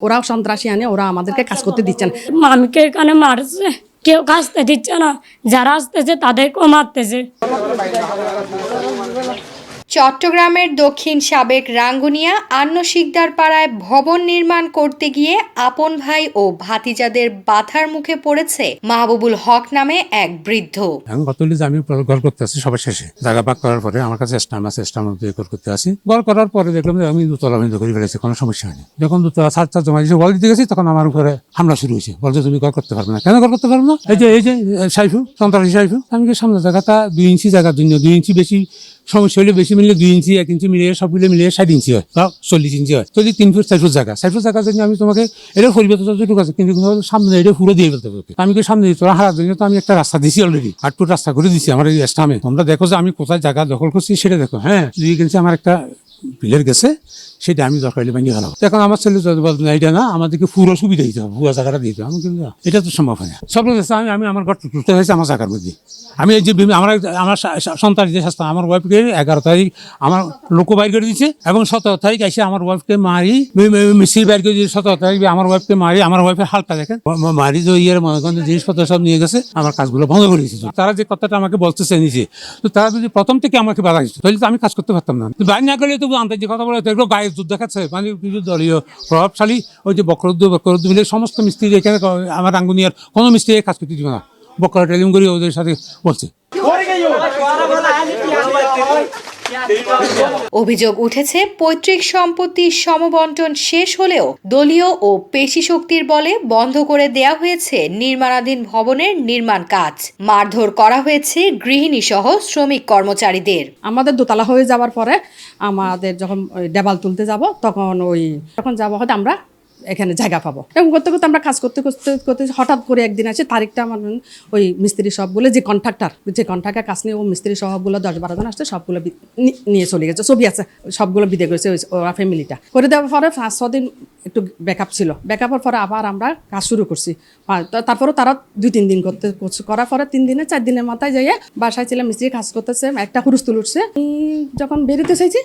ওরাও সন্ত্রাসী আনে, ওরা আমাদেরকে কাজ করতে দিচ্ছে না। মামিকে এখানে মারছে, কেউ কাজতে দিচ্ছে না, যারা আসতেছে তাদেরকেও মারতেছে। চট্টগ্রামের দক্ষিণ সাবেক রাঙ্গুনিয়া আন্ন শিকদার পাড়ায় ভবন নির্মাণ করতে গিয়ে আপন ভাই ও ভাতিজাদের বাধার মুখে পড়েছে মাহবুবুল হক নামে এক বৃদ্ধ। এখন কতগুলি যে আমি ঘর করতে আসি সবার শেষে জায়গা ভাগ করার পরে আমার কাছে চেষ্টা ঘর করতে আসি। ঘর করার পরে দেখলাম যে আমি দুতলা বন্ধ করে ফেলেছি, কোনো সমস্যা হয়নি। যখন দুতলা ছাদ জমা দিয়েছে বল দিতে গেছি, তখন আমার উপরে হামলা শুরু হয়েছে। বলছে তুমি ঘর করতে পারবে না। কেন ঘর করতে পারবে না? এই যে সাইফু, সন্ত্রাসী সাইফু। আমি সামনে জায়গাটা 2 ইঞ্চি জায়গার জন্য 2 ইঞ্চি বেশি সমস্যা হলে বেশি মিললে 2 ইঞ্চি 1 ইঞ্চি মিলিয়ে সবগুলো মিলিয়ে 60 ইঞ্চি হয় বা 40 ইঞ্চি হয়। যদি 3 ফুট 4 ফুট জায়গা 4 ফুট জায়গার জন্য আমি তোমাকে এটা পরিবর্তন যতটুকু আছে, কিন্তু সামনে এটা পুরো দিয়ে ফেলতে হবে। আমি সামনে তোরা হারার জন্য তো আমি একটা রাস্তা দিছি অলরেডি, 8 ফুট রাস্তা করে দিচ্ছি আমার এই স্টামে। তোমরা দেখো যে আমি কোথায় জায়গা দখল করছি সেটা দেখো। হ্যাঁ, 2 ইঞ্চি আমার একটা বিলের গেছে, সেটা আমি দরকার হলে ভেঙে গেলাম। এখন আমার ছেলে বলতো না, এটা না, আমাদেরকে পুরো সুবিধা দিতে হবে, পুরো জায়গাটা দিতে হবে। আমি কিন্তু এটা তো সম্ভব হয় না। সব আমি আমার ঘর টুটতে হয়েছে আমার জায়গার মধ্যে। আমি এই যে আমার সন্তান যে শাস্তা, আমার ওয়াইফকে 11 তারিখ আমার লোক বাইর করে দিচ্ছে এবং 17 তারিখ এসে আমার ওয়াইফকে মারি, মিস্ত্রি বাইর করে দিয়েছে। 17 তারিখ আমার ওয়াইফকে মারি, আমার ওয়াইফের হালটা দেখেন, মারি যে মনে জিনিসপত্র সব নিয়ে গেছে, আমার কাজগুলো বন্ধ করে দিয়েছে। তারা যে কথাটা আমাকে বলতেছে নিজে, তো তারা যদি প্রথম থেকে আমাকে বাধা দিচ্ছে তাহলে তো আমি কাজ করতে পারতাম না। বাইর না করলে তো আনতে যে কথা বলে এগুলো গায়ে যুদ্ধ দেখাচ্ছে, মানে কিছু দলীয় প্রভাবশালী ওই যে বকরুদ্দ মিলে সমস্ত মিস্ত্রি এখানে আমার রাঙ্গুনিয়ার কোনো মিস্ত্রি কাজ করতে দিবে না। বকরা টেলিং করে ওদের সাথে বলছে। অভিযোগ উঠেছে পৈতৃক সম্পত্তির সমবন্টন শেষ হলেও দলীয় ও পেশি শক্তির বলে বন্ধ করে দেয়া হয়েছে নির্মাণাধীন ভবনের নির্মাণ কাজ। মারধর করা হয়েছে গৃহিণী সহ শ্রমিক কর্মচারীদের। আমাদের দোতলা হয়ে যাওয়ার পরে আমাদের যখন দেওয়াল তুলতে যাব, তখন যাব হয়তো আমরা এখানে জায়গা পাবো। এবং করতে করতে আমরা কাজ করতে করতে করতে হঠাৎ করে একদিন আছে, তারিখটা আমার ওই মিস্ত্রি সবগুলো যে কন্ট্রাক্টর কাজ নিয়ে ও মিস্ত্রি সবগুলো 10-12 জন আসছে, সবগুলো নিয়ে চলে গেছে। ছবি আছে, সবগুলো বিদে করেছে ওরা ফ্যামিলিটা। করে দেওয়ার পরে 5-6 দিন একটু ব্যাকআপ ছিল। ব্যাকআপের পরে আবার আমরা কাজ শুরু করছি। তারপরেও তারা 2-3 দিন করার পরে 3 দিনে 4 দিনের মাথায় যাইয়ে বাসায় ছিলাম, মিস্ত্রি কাজ করতেছে, একটা হুরুস্তুল উঠছে। আমি যখন বেরোতে চাইছি,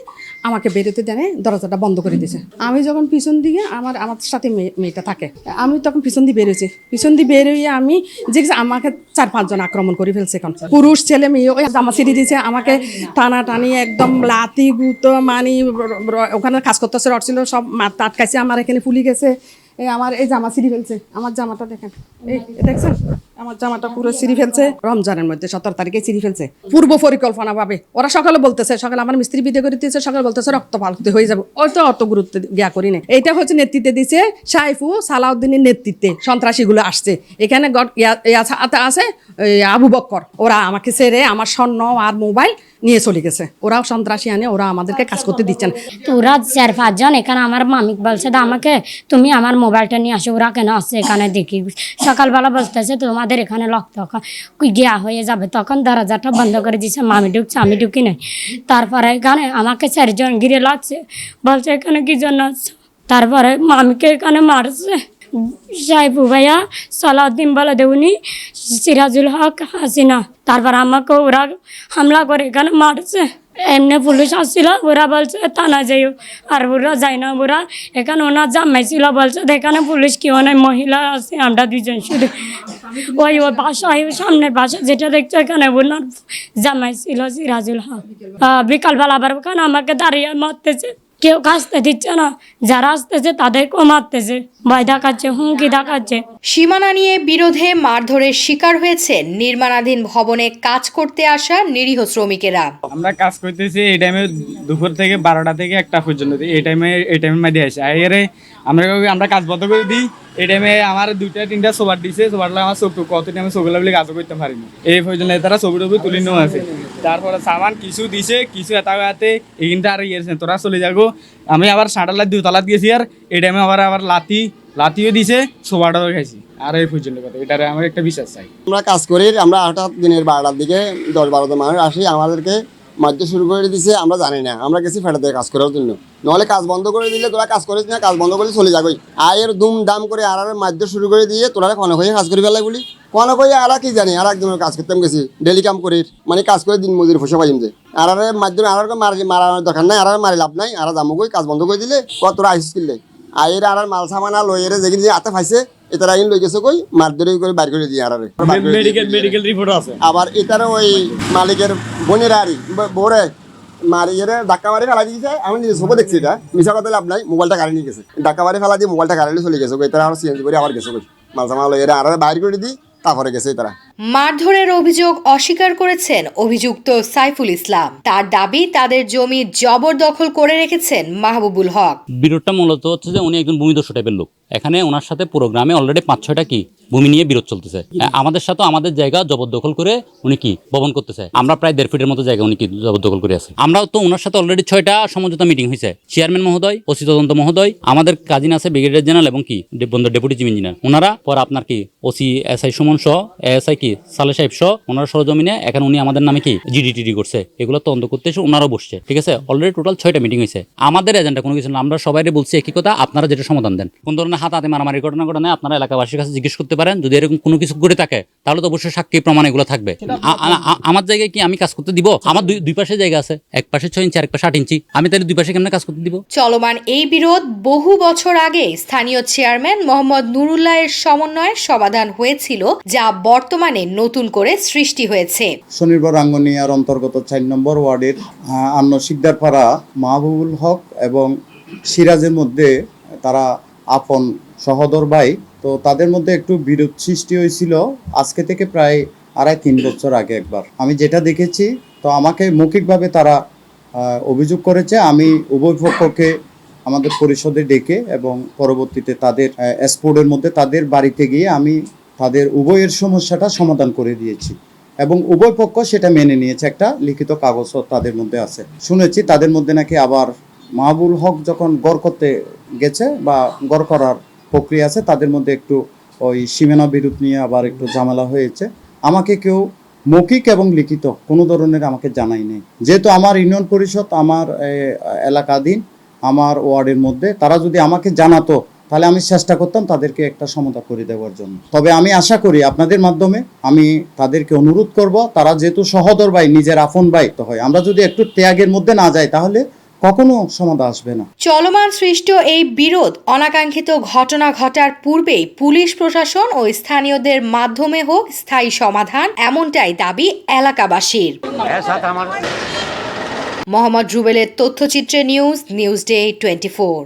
আমাকে বেরোতে দেয়, দরজাটা বন্ধ করে দিয়েছে। আমি যখন পিছন দিকে আমার সাথে মেয়েটা থাকে, আমি তখন পিছন দিয়ে বেরোছি। পিছন দিয়ে বেরোইয়ে আমি যে আমাকে 4-5 জন আক্রমণ করে ফেলছে। এখন পুরুষ ছেলে মেয়ে ওই জামা ছিঁড়ে দিয়েছে, আমাকে টানাটানি একদম লাতি গুতো মানি, ওখানে কাজ করতেছে রড ছিল সব আটকাইছে, আমার এখানে ফুলি গেছে। আমার এই জামা ছিঁড়ে ফেলছে, আমার জামাটা দেখেন, এই দেখছেন আমার জামাটা পুরো ছিঁড়ে ফেলছে। রমজানের মধ্যে 17 তারিখে ছিঁড়ে ফেলছে পূর্ব পরিকল্পনা ভাবে। ওরা সকালে বলতেছে, সকালে আমার মিস্ত্রি বিদে করে দিয়েছে, সকালে বলতেছে রক্তপাত হয়ে যাবে। অত গুরুত্ব জ্ঞা করি না। এইটা হচ্ছে নেতৃত্বে দিচ্ছে সাইফু সালাউদ্দিনের নেতৃত্বে সন্ত্রাসীগুলো আসছে এখানে। আছে আবু বক্কর, ওরা আমাকে ছেড়ে আমার স্বর্ণ আর মোবাইল নিয়ে চলে গেছে। ওরাও সন্ত্রাসী আনে, ওরা আমাদেরকে কাজ করতে দিচ্ছে না। তো ওরা 4-5 জন এখানে আমার মামিক বলছে আমাকে, তুমি আমার মোবাইলটা নিয়ে আসো। ওরা কেন আসছে এখানে দেখি, সকালবেলা বলতেছে তোমাদের এখানে রক্ত গিয়া হয়ে যাবে। তখন দরজাটা বন্ধ করে দিচ্ছে, মামি ঢুকছে, আমি ঢুকি নাই। তারপরে এখানে আমাকে 4 জন ঘিরে লাগছে, বলছে এখানে কি জন্য আসছো। তারপরে মামিকে এখানে মারছে সাইফু ভাইয়া, সালাউদ্দিন বলে দেউনি, সিরাজুল হক, হাসিনা। তারপর আমাকে ওরা হামলা করে এখানে মারছে। এমনি পুলিশ আসছিল, ওরা বলছে থানা যাইও, আর ওরা যায় না। ওরা এখানে ওনার জামাই ছিল, বলছে এখানে পুলিশ কেউ নাই, মহিলা আছে, আমরা 2 জন শুধু। ওই বাসায় সামনের বাসা যেটা দেখছো, এখানে ওনার জামাই ছিল সিরাজুল হক। বিকালবেলা আবার ওখানে আমাকে দাঁড়িয়ে মারতেছে, কেউ কাজতে দিচ্ছে না, যারা আসতেছে তাদেরকেও মারতেছে, ভয় দেখাচ্ছে, হুমকি দেখাচ্ছে। সীমানা নিয়ে বিরোধে মারধরের শিকার হয়েছে নির্মাণাধীন ভবনে কাজ করতে আসা নিরীহ শ্রমিকেরা। আমরা কাজ করতেছি এই টাইমে, দুপুর থেকে 12টা থেকে 1টা পর্যন্ত। এই টাইমের মধ্যে আসে আইয়ারে আমরা কাজ বন্ধ করে দিই। এই টাইমে আমার 2-3টা সোবার দিছে, সোবারলা আমার চোখ কত টাইমে ছবিগুলো বলে কাজ করতে পারিনি। এই পর্যন্ত তারা ছবি টবি তুলে নেওয়া আছে। তারপরে সামান কিছু দিছে, কিছু এতে এইখানটা আর ইয়েছে, তোরা চলে যাবো। আমি আবার 7টার 2তলাত গেছি, আর এই টাইমে আবার লাতিও দিছে, সোবাটাও খাইছি। আর এই পর্যন্ত কথা, এটারে আমার একটা বিশ্বাস চাই। আমরা কাজ করি, আমরা হঠাৎ দিনের 12টার দিকে 10-12জন মানুষ আসি, আমাদেরকে মারতে শুরু করে দিছে। আমরা জানি না, আমরা গেছি ফেটাতে কাজ করার জন্য। নহলে কাজ বন্ধ করে দিলে তোরা কাজ করিস না, কাজ বন্ধ করলে চলে যাবই। আয়ের দুম দাম করে আর মারতে শুরু করে দিয়ে তোরা কনক হয়ে কাজ করি বেলায় বলি, কনক হয়ে আর কি জানি। আর একজনের কাজ করতাম গেছি, ডেলি কাম করি, মানে কাজ করে দিন মজুরি পয়সা পাইম যে। আর মাধ্যমে আর মারানোর দরকার নাই, আর মারি লাভ নাই। আর জামুকই কাজ বন্ধ করে দিলে তোরা আইসিস কিনলে আয়ের আর মাল সামানা লইয়ের যেগুলি হাতে পাইছে এটার আইন লই গেছে কই মারধরে করে বাইর করে দিয়ে আর মেডিকেল রিপোর্ট আছে। আবার এটার ওই মালিকের বোনের আরি বোরে মারিয়ে ধাক্কা মারি ফেলা দিয়েছে। আমি নিজে সব দেখছি এটা, মিশা কথা লাভ নাই। মোবাইলটা গাড়ি নিয়ে গেছে, ধাক্কা মারি ফেলা দিয়ে মোবাইলটা গাড়ি চলে গেছে। এটার আর চেঞ্জ করে আবার গেছে কই মাল সামানা লইয়ের আর বাইর করে দিই, তারপরে গেছে তারা। মারধরের অভিযোগ অস্বীকার করেছেন অভিযুক্ত সাইফুল ইসলাম। তার দাবি তাদের জমি জবরদখল করে রেখেছেন মাহবুবুল হক। বিরোধটা মূলত হচ্ছে যে উনি একজন ভূমিদস্যু টাইপের লোক। এখানে ওনার সাথে পুরো গ্রামে অলরেডি 5-6টা কি ভূমি নিয়ে বিরোধ চলতেছে। আমাদের সাথে আমাদের জায়গা জবরদখল করে উনি কি ভবন করতেছে। আমরা প্রায় 1.5 ফিটের মতো জায়গা উনি কি জবরদখল করে আছে। আমরাও তো ওনার সাথে অলরেডি 6টা সমঝোতা মিটিং হয়েছে। চেয়ারম্যান মহোদয়, ওসি তদন্ত মহোদয়, আমাদের কাজিন আছে ব্রিগেডিয়ার জেনারেল এবং কি ডেপুটি চিফ ইঞ্জিনিয়ার। ওনারা পর আপনার কি ওসি এসআই সুমন সহ এএসআই কি সালে সাহেব সহ ওনারা সরজমিনে এখন উনি আমাদের নামে কি জিডিটিডি করছে, এগুলো তদন্ত করতে এসে ওনারাও বসছে। ঠিক আছে, অলরেডি টোটাল 6টা মিটিং হয়েছে। আমাদের এজেন্ডা কোনো কিছু না, আমরা সবাই বলছি একই কথা, আপনারা যেটা সমাধান দেন। কোন ধরনের হাতে মারামারি ঘটনা আপনারা এলাকাবাসীর কাছে জিজ্ঞেস করতে পারেন। যদি এরকম কোনো কিছু করে থাকে তাহলে তো অবশ্যই সাক্ষী প্রমাণ এগুলো থাকবে। আমার জায়গায় কি আমি কাজ করতে দিব? আমার দুই পাশে জায়গা আছে, এক পাশে 6 ইঞ্চি আর এক পাশে 8 ইঞ্চি। আমি তাহলে দুই পাশে কেমনে কাজ করতে দিব? চলমান এই বিরোধ বহু বছর আগে স্থানীয় চেয়ারম্যান মোহাম্মদ নুরুল্লাহের সমন্বয়ে সমাধান হয়েছিল, যা বর্তমানে নতুন করে সৃষ্টি হয়েছে। শনিবার রাঙ্গুনিয়ার অন্তর্গত 4 নম্বর ওয়ার্ডের আন্ন শিকদারপাড়া মাহবুবুল হক এবং সিরাজের মধ্যে তারা আপন সহোদর ভাই। তো তাদের মধ্যে একটু বিরোধ সৃষ্টি হয়েছিল আজকে থেকে প্রায় 2.5-3 বছর আগে একবার। আমি যেটা দেখেছি, তো আমাকে মৌখিকভাবে তারা অভিযোগ করেছে। আমি উভয় পক্ষকে আমাদের পরিষদে ডেকে এবং পরবর্তীতে তাদের স্পোর্টের মধ্যে তাদের বাড়িতে গিয়ে আমি তাদের উভয়ের সমস্যাটা সমাধান করে দিয়েছি এবং উভয় পক্ষ সেটা মেনে নিয়েছে। একটা লিখিত কাগজও তাদের মধ্যে আছে। শুনেছি তাদের মধ্যে নাকি আবার মাহবুবুল হক যখন গড় করতে গেছে বা গড় করার প্রক্রিয়া আছে, তাদের মধ্যে একটু ওই সীমানা বিরোধ নিয়ে আবার একটু ঝামেলা হয়েছে। আমাকে কেউ মৌখিক এবং লিখিত কোনো ধরনের আমাকে জানাই নেই। যেহেতু আমার ইউনিয়ন পরিষদ আমার এলাকাধীন, আমার ওয়ার্ডের মধ্যে, তারা যদি আমাকে জানাতো তাহলে আমি চেষ্টা করতাম তাদেরকে একটা সমাধান করে দেওয়ার জন্য। তবে আমি আশা করি আপনাদের মাধ্যমে আমি তাদেরকে অনুরোধ করব, তারা যেহেতু সহোদর ভাই, নিজের আপন ভাই তো হয়, আমরা যদি একটু ত্যাগের মধ্যে না যাই তাহলে কখনো সমাধান আসবে না। চলমান সৃষ্ট এই বিরোধ অনাকাঙ্ক্ষিত ঘটনা ঘটার পূর্বেই পুলিশ প্রশাসন ও স্থানীয়দের মাধ্যমে হোক স্থায়ী সমাধান, এমনটাই দাবি এলাকাবাসীর। মোহাম্মদ রুবেলের তথ্যচিত্রে নিউজ ডে 24।